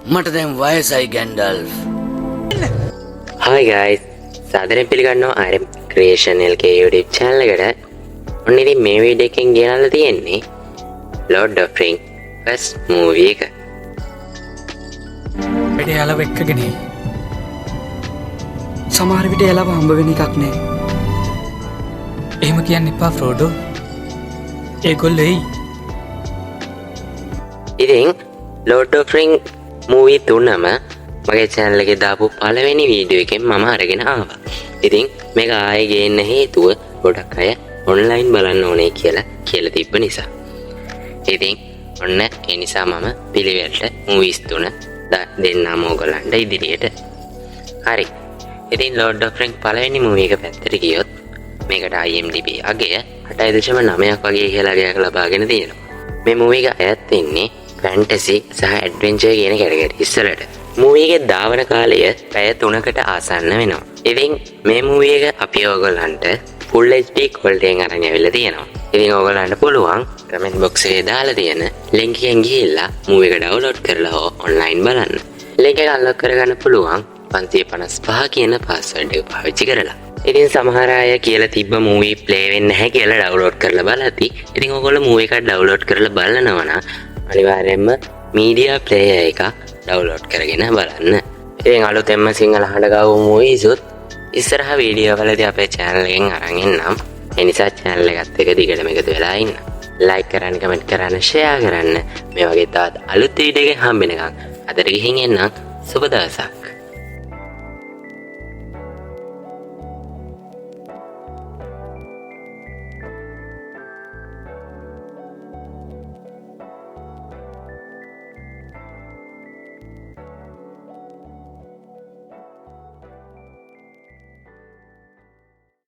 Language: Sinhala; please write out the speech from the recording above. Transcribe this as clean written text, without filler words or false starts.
මට දැන් වයසයි ගැන්ඩල්ෆ්. Hi guys, සාදරයෙන් පිළිගන්නවා RM Creation LK YouTube channel එකට. ඔන්න ඉතින් මේ වීඩියෝ එකෙන් ගෙනල්ලා තියෙන්නේ Lord of the Rings first movie එක. වැඩ යාලව එක්කගෙන සමහර විට යාලව හම්බ වෙන එකක් නෑ. එහෙම කියන්න එපා ෆ්‍රෝඩෝ. ඒගොල්ලෝ එයි. ඉතින් Lord of the Rings movie තුනම මගේ channel එකේ දාපු පළවෙනි වීඩියෝ එකෙන් මම අරගෙන ආවා. ඉතින් මේක ආයෙ ගේන්න හේතුව ගොඩක් අය online බලන්න ඕනේ කියලා තිබ්බ නිසා. ඉතින් ඔන්න ඒ නිසා මම පිළිවෙලට movies තුන දෙන්නම් ඕගොල්ලන්ට ඉදිරියට. හරි. ඉතින් Lord of the Rings පළවෙනි movie එක පැත්තට ගියොත් මේකට IMDb අගය 8.9ක් වගේ කියලා අගයක් ලබාගෙන තියෙනවා. මේ movie එක අයත් වෙන්නේ fantasy සහ adventure කියන කැටගරිස් වලට. movie එකේ දාවන කාලය පැය 3කට ආසන්න වෙනවා. ඉතින් මේ movie එක අපි ඕගොල්ලන්ට full HD quality එකෙන් අරන් ඇවිල්ලා තියෙනවා. ඉතින් ඕගොල්ලන්ට පුළුවන් comment box එකේ දාලා තියෙන link එකෙන් ගිහිල්ලා movie එක download කරලා හෝ online බලන්න. link එක unlock කරගන්න පුළුවන් 555 කියන password එක පාවිච්චි කරලා. ඉතින් සමහර අය කියලා තිබ්බ movie play වෙන්නේ නැහැ කියලා download කරලා බලද්දි ඉතින් ඕගොල්ලෝ movie එකක් download කරලා බලනවා නම් අනිවාර්යයෙන්ම media player එක download කරගෙන බලන්න. ඉතින් අලුතෙන්ම සිංහල හඬ ගාව movies උත් ඉස්සරහ වීඩියෝ වලදී අපේ channel එකෙන් අරන් එන්නම්. ඒ නිසා channel එකත් එක්ක දිගටම එකතු වෙලා ඉන්න. like කරන්න, comment කරන්න, share කරන්න. මේ වගේ තවත් අලුත් වීඩියෝ එකක් හම්බ වෙනකන් අදට ගිහින් එන්නම්. සුබ දවසක්.